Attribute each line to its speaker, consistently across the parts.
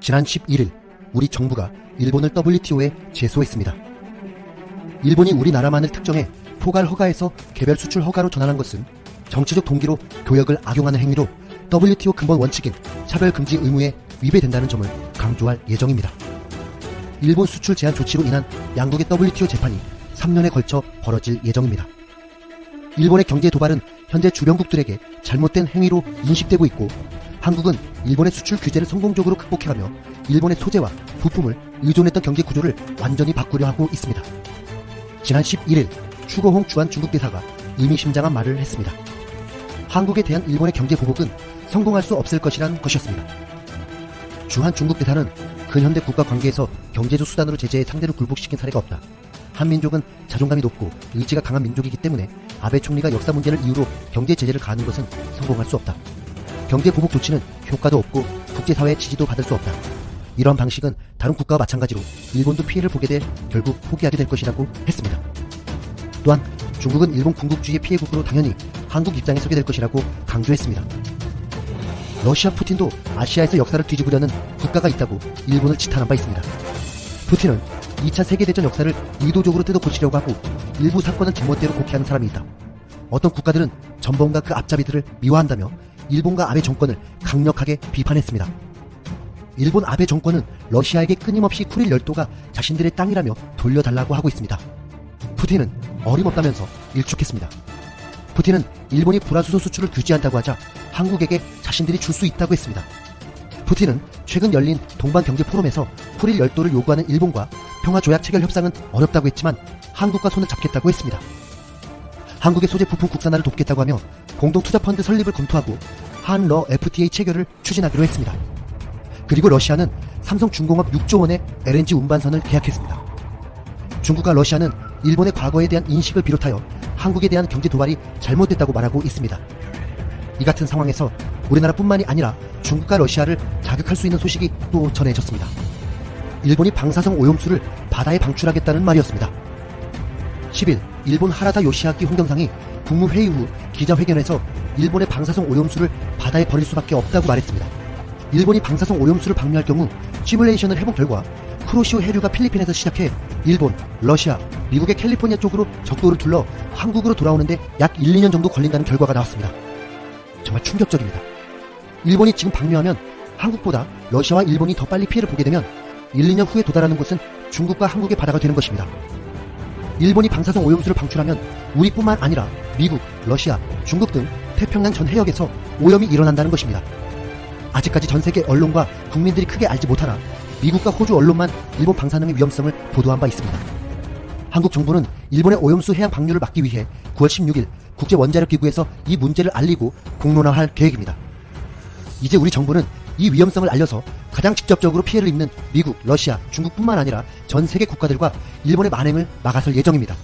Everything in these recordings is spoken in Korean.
Speaker 1: 지난 11일 우리 정부가 일본을 WTO에 제소했습니다. 일본이 우리나라만을 특정해 포괄 허가에서 개별 수출 허가로 전환한 것은 정치적 동기로 교역을 악용하는 행위로 WTO 근본 원칙인 차별금지 의무에 위배된다는 점을 강조할 예정입니다. 일본 수출 제한 조치로 인한 양국의 WTO 재판이 3년에 걸쳐 벌어질 예정입니다. 일본의 경제 도발은 현재 주변국들에게 잘못된 행위로 인식되고 있고, 한국은 일본의 수출 규제를 성공적으로 극복해가며 일본의 소재와 부품을 의존했던 경제 구조를 완전히 바꾸려 하고 있습니다. 지난 11일 추거홍 주한 중국 대사가 의미심장한 말을 했습니다. 한국에 대한 일본의 경제 보복은 성공할 수 없을 것이란 것이었습니다. 주한 중국 대사는 근현대 국가 관계에서 경제적 수단으로 제재해 상대를 굴복시킨 사례가 없다. 한민족은 자존감이 높고 의지가 강한 민족이기 때문에 아베 총리가 역사 문제를 이유로 경제 제재를 가하는 것은 성공할 수 없다. 경제 보복 조치는 효과도 없고 국제사회의 지지도 받을 수 없다. 이러한 방식은 다른 국가와 마찬가지로 일본도 피해를 보게 돼 결국 포기하게 될 것이라고 했습니다. 또한 중국은 일본 군국주의의 피해국으로 당연히 한국 입장에 서게 될 것이라고 강조했습니다. 러시아 푸틴도 아시아에서 역사를 뒤집으려는 국가가 있다고 일본을 지탄한 바 있습니다. 푸틴은 2차 세계대전 역사를 의도적으로 뜯어고치려고 하고 일부 사건은 제멋대로 곡해하는 사람이 있다. 어떤 국가들은 전범과 그 앞잡이들을 미화한다며 일본과 아베 정권을 강력하게 비판했습니다. 일본 아베 정권은 러시아에게 끊임없이 쿠릴 열도가 자신들의 땅이라며 돌려달라고 하고 있습니다. 푸틴은 어림없다면서 일축했습니다. 푸틴은 일본이 불화수소 수출을 규제한다고 하자 한국에게 자신들이 줄 수 있다고 했습니다. 푸틴은 최근 열린 동반경제 포럼에서 쿠릴 열도를 요구하는 일본과 평화조약 체결 협상은 어렵다고 했지만 한국과 손을 잡겠다고 했습니다. 한국의 소재 부품 국산화를 돕겠다고 하며 공동투자펀드 설립을 검토하고 한러 FTA 체결을 추진하기로 했습니다. 그리고 러시아는 삼성중공업 6조 원의 LNG 운반선을 계약했습니다. 중국과 러시아는 일본의 과거에 대한 인식을 비롯하여 한국에 대한 경제 도발이 잘못됐다고 말하고 있습니다. 이 같은 상황에서 우리나라뿐만이 아니라 중국과 러시아를 자극할 수 있는 소식이 또 전해졌습니다. 일본이 방사성 오염수를 바다에 방출하겠다는 말이었습니다. 10일 일본 하라다 요시하키 홍경상이 국무회의 후 기자회견에서 일본의 방사성 오염수를 바다에 버릴 수밖에 없다고 말했습니다. 일본이 방사성 오염수를 방류할 경우 시뮬레이션을 해본 결과 쿠로시오 해류가 필리핀에서 시작해 일본, 러시아, 미국의 캘리포니아 쪽으로 적도를 둘러 한국으로 돌아오는데 약 1, 2년 정도 걸린다는 결과가 나왔습니다. 정말 충격적입니다. 일본이 지금 방류하면 한국보다 러시아와 일본이 더 빨리 피해를 보게 되면 1, 2년 후에 도달하는 곳은 중국과 한국의 바다가 되는 것입니다. 일본이 방사성 오염수를 방출하면 우리뿐만 아니라 미국, 러시아, 중국 등 태평양 전 해역에서 오염이 일어난다는 것입니다. 아직까지 전 세계 언론과 국민들이 크게 알지 못하나 미국과 호주 언론만 일본 방사능의 위험성을 보도한 바 있습니다. 한국 정부는 일본의 오염수 해양 방류를 막기 위해 9월 16일 국제원자력기구에서 이 문제를 알리고 공론화할 계획입니다. 이제 우리 정부는 이 위험성을 알려서 가장 직접적으로 피해를 입는 미국, 러시아, 중국뿐만 아니라 전 세계 국가들과 일본의 만행을 막아설 예정입니다.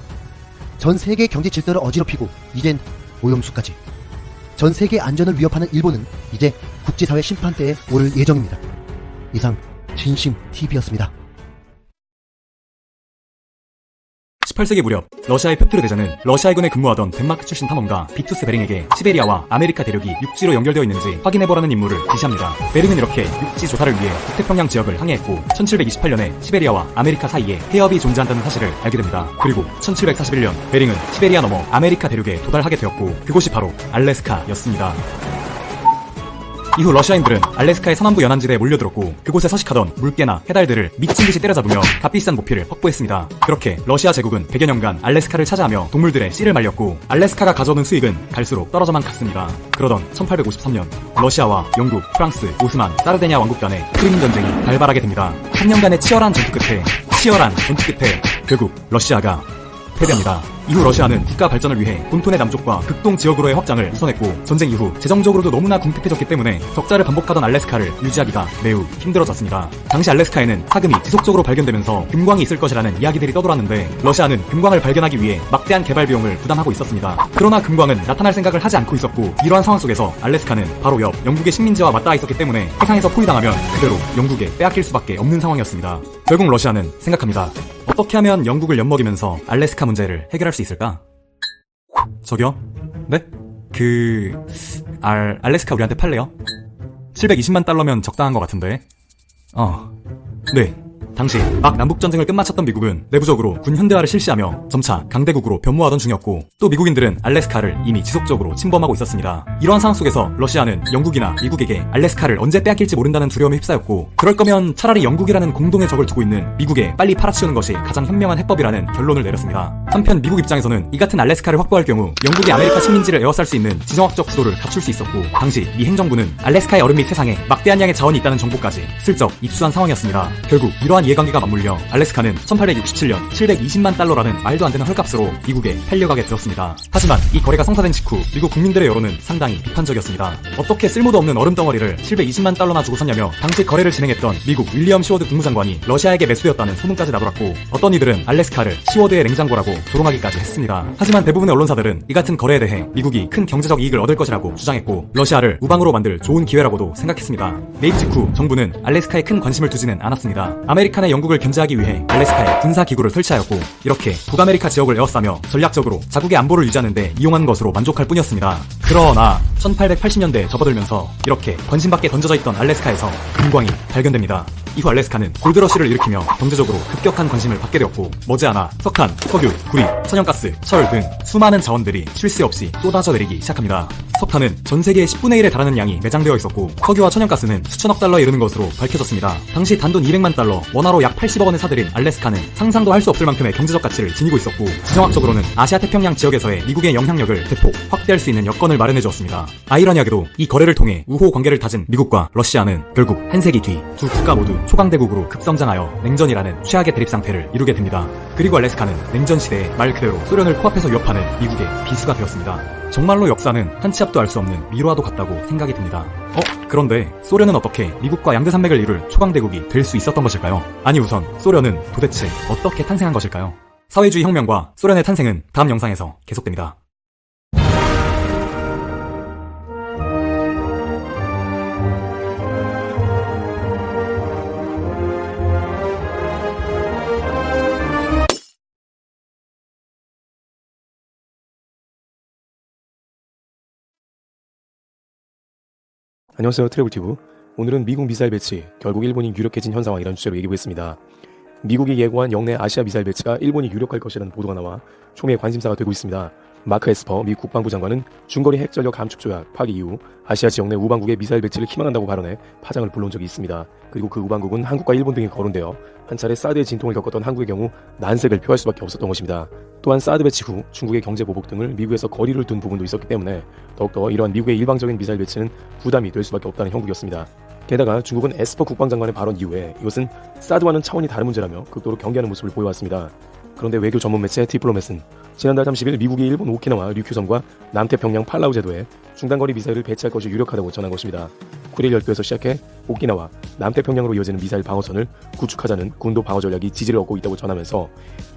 Speaker 1: 전 세계의 경제 질서를 어지럽히고 이젠 오염수까지. 전 세계의 안전을 위협하는 일본은 이제 국제사회 심판대에 오를 예정입니다. 이상 진심TV였습니다.
Speaker 2: 18세기 무렵 러시아의 페트르 대전은 러시아군에 근무하던 덴마크 출신 탐험가 비투스 베링에게 시베리아와 아메리카 대륙이 육지로 연결되어 있는지 확인해보라는 임무를 지시합니다. 베링은 이렇게 육지 조사를 위해 북태평양 지역을 항해했고 1728년에 시베리아와 아메리카 사이에 해협이 존재한다는 사실을 알게 됩니다. 그리고 1741년 베링은 시베리아 넘어 아메리카 대륙에 도달하게 되었고 그곳이 바로 알래스카였습니다. 이후 러시아인들은 알래스카의 서남부 연안지대에 몰려들었고 그곳에 서식하던 물개나 해달들을 미친듯이 때려잡으며 값비싼 모피를 확보했습니다. 그렇게 러시아 제국은 100여 년간 알래스카를 차지하며 동물들의 씨를 말렸고 알래스카가 가져오는 수익은 갈수록 떨어져만 갔습니다. 그러던 1853년 러시아와 영국, 프랑스, 오스만, 사르데냐 왕국 간의 크림 전쟁이 발발하게 됩니다. 3년간의 치열한 전투 끝에 결국 러시아가 패배합니다. 이후 러시아는 국가 발전을 위해 본토의 남쪽과 극동 지역으로의 확장을 우선했고 전쟁 이후 재정적으로도 너무나 궁핍해졌기 때문에 적자를 반복하던 알래스카를 유지하기가 매우 힘들어졌습니다. 당시 알래스카에는 사금이 지속적으로 발견되면서 금광이 있을 것이라는 이야기들이 떠돌았는데 러시아는 금광을 발견하기 위해 막대한 개발 비용을 부담하고 있었습니다. 그러나 금광은 나타날 생각을 하지 않고 있었고 이러한 상황 속에서 알래스카는 바로 옆 영국의 식민지와 맞닿아 있었기 때문에 해상에서 포위당하면 그대로 영국에 빼앗길 수밖에 없는 상황이었습니다. 결국 러시아는 생각합니다. 어떻게 하면 영국을 엿먹이면서 알래스카 문제를 해결할 수 있을까? 저기요? 네? 알래스카 우리한테 팔래요? $720만 달러면 적당한 것 같은데. 네. 당시 막 남북전쟁을 끝마쳤던 미국은 내부적으로 군 현대화를 실시하며 점차 강대국으로 변모하던 중이었고, 또 미국인들은 알래스카를 이미 지속적으로 침범하고 있었습니다. 이러한 상황 속에서 러시아는 영국이나 미국에게 알래스카를 언제 빼앗길지 모른다는 두려움에 휩싸였고, 그럴 거면 차라리 영국이라는 공동의 적을 두고 있는 미국에 빨리 팔아치우는 것이 가장 현명한 해법이라는 결론을 내렸습니다. 한편 미국 입장에서는 이 같은 알래스카를 확보할 경우 영국이 아메리카 식민지를 에워쌀 수 있는 지정학적 구도를 갖출 수 있었고, 당시 미 행정부는 알래스카의 얼음 및 세상에 막대한 양의 자원이 있다는 정보까지 슬쩍 입수한 상황이었습니다. 결국 이러한 이해관계가 맞물려 알래스카는 1867년 720만 달러라는 말도 안 되는 헐값으로 미국에 팔려가게 되었습니다. 하지만 이 거래가 성사된 직후 미국 국민들의 여론은 상당히 비판적이었습니다. 어떻게 쓸모도 없는 얼음 덩어리를 720만 달러나 주고 샀냐며 당시 거래를 진행했던 미국 윌리엄 시워드 국무장관이 러시아에게 매수되었다는 소문까지 나돌았고, 어떤 이들은 알래스카를 시워드의 냉장고라고 조롱하기까지 했습니다. 하지만 대부분의 언론사들은 이 같은 거래에 대해 미국이 큰 경제적 이익을 얻을 것이라고 주장했고, 러시아를 우방으로 만들 좋은 기회라고도 생각했습니다. 매입 직후 정부는 알래스카에 큰 관심을 두지는 않았습니다. 아메리칸의 영국을 견제하기 위해 알래스카에 군사기구를 설치하였고, 이렇게 북아메리카 지역을 에워싸며 전략적으로 자국의 안보를 유지하는 데 이용한 것으로 만족할 뿐이었습니다. 그러나 1880년대에 접어들면서 이렇게 관심 밖에 던져져 있던 알래스카에서 금광이 발견됩니다. 이후 알래스카는 골드러시를 일으키며 경제적으로 급격한 관심을 받게 되었고, 머지않아 석탄, 석유, 구리, 천연가스, 철 등 수많은 자원들이 쉴 새 없이 쏟아져 내리기 시작합니다. 석탄은 전 세계의 10분의 1에 달하는 양이 매장되어 있었고, 석유와 천연가스는 수천억 달러에 이르는 것으로 밝혀졌습니다. 당시 단돈 200만 달러, 원화로 약 80억 원에 사들인 알래스카는 상상도 할 수 없을 만큼의 경제적 가치를 지니고 있었고, 지정학적으로는 아시아 태평양 지역에서의 미국의 영향력을 대폭 확대할 수 있는 여건을 마련해 주었습니다. 아이러니하게도 이 거래를 통해 우호 관계를 다진 미국과 러시아는 결국 한 세기 뒤 두 국가 모두 초강대국으로 급성장하여 냉전이라는 최악의 대립 상태를 이루게 됩니다. 그리고 알래스카는 냉전 시대에 말 그대로 소련을 코앞에서 위협하는 미국의 비수가 되었습니다. 정말로 역사는 한 치 앞도 알 수 없는 미로와도 같다고 생각이 듭니다. 그런데 소련은 어떻게 미국과 양대산맥을 이룰 초강대국이 될 수 있었던 것일까요? 아니, 우선 소련은 도대체 어떻게 탄생한 것일까요? 사회주의 혁명과 소련의 탄생은 다음 영상에서 계속됩니다.
Speaker 3: 안녕하세요, 트래블튜브. 오늘은 미국 미사일 배치, 결국 일본이 유력해진 현 상황이라는 주제로 얘기해보겠습니다. 미국이 예고한 영내 아시아 미사일 배치가 일본이 유력할 것이라는 보도가 나와 초미의 관심사가 되고 있습니다. 마크 에스퍼 미 국방부 장관은 중거리 핵전력 감축 조약 파기 이후 아시아 지역 내 우방국의 미사일 배치를 희망한다고 발언해 파장을 불러온 적이 있습니다. 그리고 그 우방국은 한국과 일본 등이 거론되어 한 차례 사드의 진통을 겪었던 한국의 경우 난색을 표할 수밖에 없었던 것입니다. 또한 사드 배치 후 중국의 경제 보복 등을 미국에서 거리를 둔 부분도 있었기 때문에 더욱더 이러한 미국의 일방적인 미사일 배치는 부담이 될 수밖에 없다는 형국이었습니다. 게다가 중국은 에스퍼 국방장관의 발언 이후에 이것은 사드와는 차원이 다른 문제라며 극도로 경계하는 모습을 보여왔습니다. 그런데 외교 전문 매체 디플로맷은 지난달 30일 미국이 일본 오키나와 류큐섬과 남태평양 팔라우 제도에 중단거리 미사일을 배치할 것이 유력하다고 전한 것입니다. 쿠릴 열도에서 시작해 오키나와 남태평양으로 이어지는 미사일 방어선을 구축하자는 군도 방어 전략이 지지를 얻고 있다고 전하면서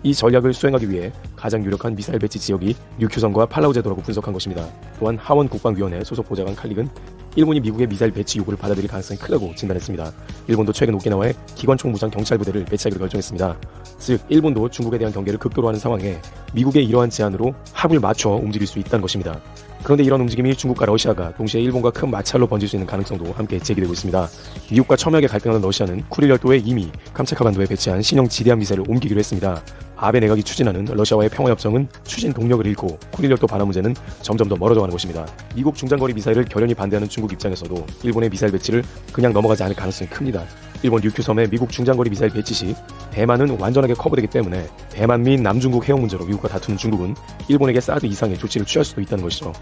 Speaker 3: 이 전략을 수행하기 위해 가장 유력한 미사일 배치 지역이 류큐섬과 팔라우 제도라고 분석한 것입니다. 또한 하원 국방위원회 소속 보좌관 칼릭은 일본이 미국의 미사일 배치 요구를 받아들일 가능성이 크다고 진단했습니다. 일본도 최근 오키나와에 기관총무장 경찰부대를 배치하기로 결정했습니다. 즉 일본도 중국에 대한 경계를 극도로 하는 상황에 미국의 이러한 제안으로 합을 맞춰 움직일 수 있다는 것입니다. 그런데 이런 움직임이 중국과 러시아가 동시에 일본과 큰 마찰로 번질 수 있는 가능성도 함께 제기되고 있습니다. 미국과 첨예하게 갈등하는 러시아는 쿠릴 열도에 이미 캄차카 반도에 배치한 신형 지대함 미사일을 옮기기로 했습니다. 아베 내각이 추진하는 러시아와의 평화협정은 추진 동력을 잃고 쿠릴 열도 반환 문제는 점점 더 멀어져가는 것입니다. 미국 중장거리 미사일을 결연히 반대하는 중국 입장에서도 일본의 미사일 배치를 그냥 넘어가지 않을 가능성이 큽니다. 일본 류큐섬의 미국 중장거리 미사일 배치 시 대만은 완전하게 커버되기 때문에 대만 및 남중국 해역 문제로 미국과 다투는 중국은 일본에게 사드 이상의 조치를 취할 수도 있다는 것이죠.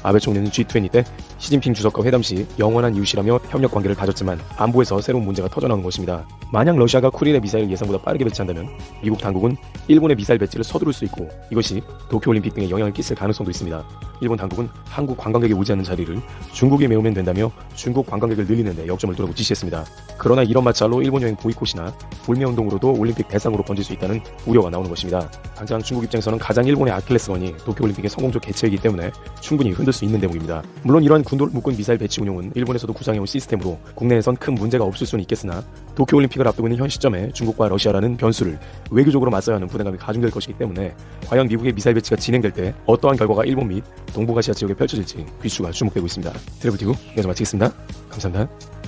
Speaker 3: 아베 총리는 G20 때 시진핑 주석과 회담 시 영원한 이웃이라며 협력 관계를 다졌지만 안보에서 새로운 문제가 터져나온 것입니다. 만약 러시아가 쿠릴의 미사일을 예상보다 빠르게 배치한다면 미국 당국은 일본의 미사일 배치를 서두를 수 있고 이것이 도쿄올림픽 등에 영향을 끼칠 가능성도 있습니다. 일본 당국은 한국 관광객이 오지 않는 자리를 중국에 메우면 된다며 중국 관광객을 늘리는 데 역점을 두라고 지시했습니다. 그러나 이런 마찰로 일본 여행 보이콧이나 불매운동으로도 올림픽 대상으로 번질 수 있다는 우려가 나오는 것입니다. 당장 중국 입장에서는 가장 일본의 아킬레스건이 도쿄올림픽의 성공적 개최이기 때문에 충분히 흔들 수 있는 대목입니다. 물론 이러한 군도를 묶은 미사일 배치 운용은 일본에서도 구상해온 시스템으로 국내에선 큰 문제가 없을 수는 있겠으나 도쿄올림픽을 앞두고 있는 현 시점에 중국과 러시아라는 변수를 외교적으로 맞서야 하는 부담감이 가중될 것이기 때문에 과연 미국의 미사일 배치가 진행될 때 어떠한 결과가 일본 및 동북아시아 지역에 펼쳐질지 귀추가 주목되고 있습니다. 트래블튜브 여기서 마치겠습니다. 감사합니다.